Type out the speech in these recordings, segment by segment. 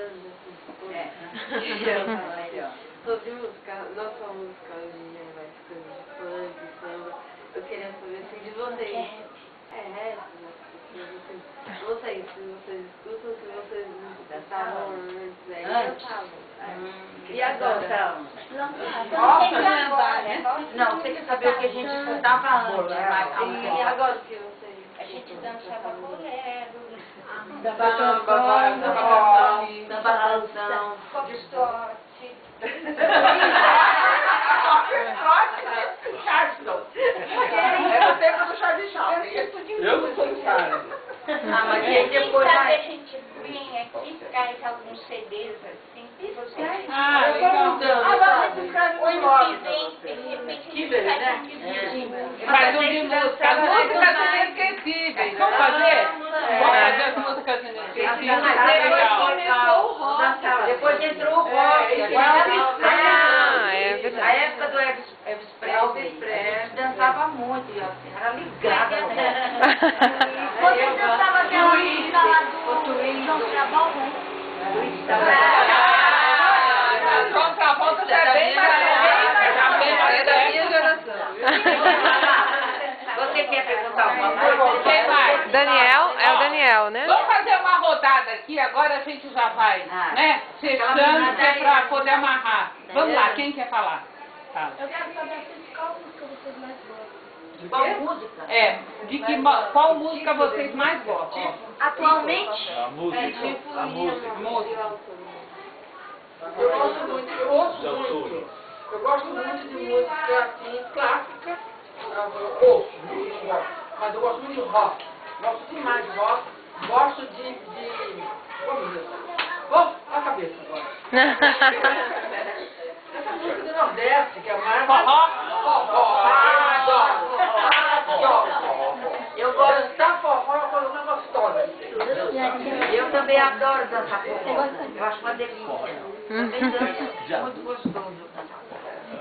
dançando assim. Sobre música, nossa música hoje em dia vai ficando de funk, samba. Eu queria saber assim de vocês. Rap, vocês, se vocês escutam, se vocês dançavam antes, aí dançavam. E agora? Não, você quer saber o que a gente escutava antes, E agora o que vocês? A gente dançava bolero, samba canção, foxtrot. Charleston. Era o tempo do Charlie Chaplin. Eu não sou cara. Ah, mas aí depois Sabe, vai... a gente vinha aqui, traz alguns CDs assim, e você... Ah, legal. Agora você sabe o ano que vem, de repente, a gente faz um Faz um de música. As músicas inesquecíveis. Vamos fazer? Vamos fazer as músicas inesquecíveis. Depois entrou o rock. É verdade. A época do Elvis Presley, dançava muito, era ligada. Você dançava aquela música lá do João Travolta? João Travolta já é bem mais da minha geração. Você quer perguntar alguma coisa? Quem mais? Daniel, é o Daniel, né? Vamos fazer uma rodada aqui, agora a gente já vai, né? Fechando, que é pra poder amarrar. Vamos lá, quem quer falar? Fala. Eu quero saber assim, qual música vocês mais gostam. De qual música? Qual música vocês mais gostam? Atualmente? A música. A música. Eu gosto muito, eu ouço muito. Eu gosto muito de música assim, clássica. Ouço, muito gosto. Mas eu gosto muito de rock. Gosto demais de rock. Gosto de... Vamos ver. Olha a cabeça agora. Essa música do Nordeste, que é mais... Eu gosto de dançar forró, é uma coisa mais gostosa. Eu também adoro dançar forró. Eu acho uma delícia. Também danço muito gostoso.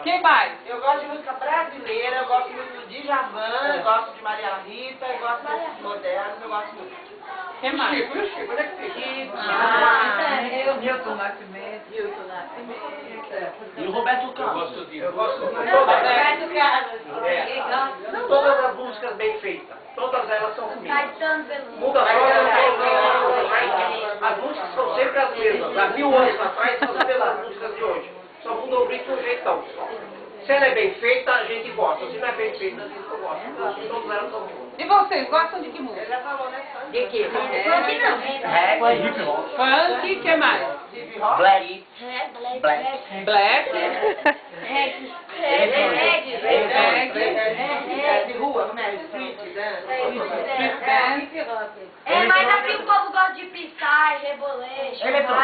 Quem mais? Eu gosto de música brasileira, eu gosto muito de Djavan, eu gosto de Maria Rita, eu gosto de música moderna, eu gosto muito. Quem mais? Chico, onde é que fica? Milton Nascimento. E o Roberto Carlos. Eu gosto muito. Roberto Carlos. Não todas as músicas bem feitas, todas elas são ruins. Caetano Veloso. Muda as músicas são sempre as mesmas. Há 1000 anos atrás são as mesmas músicas de hoje. Só muda o ritmo e o jeitão só. Se ela é bem feita, a gente gosta. Se não é bem feita, a gente não gosta. Todas elas são boas. E vocês, gostam de que música? Já falou, né? De quê? Funk não. Hip hop. Funk, que mais? Hip hop. Black. Black. Reggae. É de rua, como é? Street dance. É, mas aqui o povo gosta de pisar, reboleixo. Eletrônico.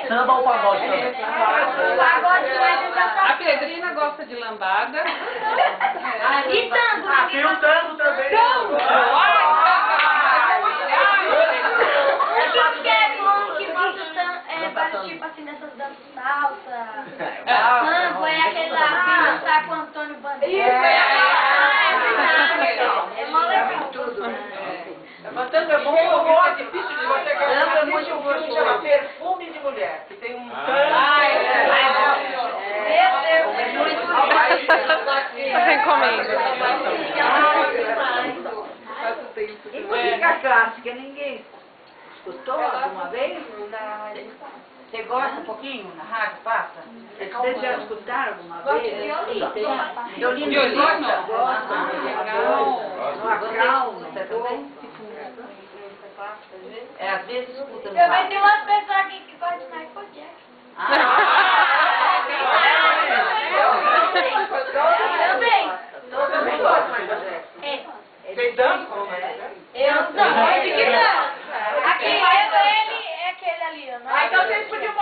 Samba ou pagode também? Pagode mais A Pedrina gosta de lambada. E tango. Ah, tem o tango também. Tudo que é bom, que mostra vários tipos assim dessas danças salsa. Tango é aquele lá que dançar com o Antônio Bandeira. É mó legal. Mas tango é bom porque é difícil de você cantar. Existe um filme que chama Perfume de Mulher, que tem um Recomendo. E música clássica, ninguém escutou alguma vez? Você gosta um pouquinho? Na rádio passa? Vocês já escutaram alguma vez? Violino. Violino? Gosta? No acalmo, você também? É, às vezes escuta no Também rádio. tem umas pessoas aqui que gostam de Michael Jackson. Eu também gosto, mas vocês dançam? Eu não, acho que não. Aqui, ele é aquele ali. Ah, então vocês podiam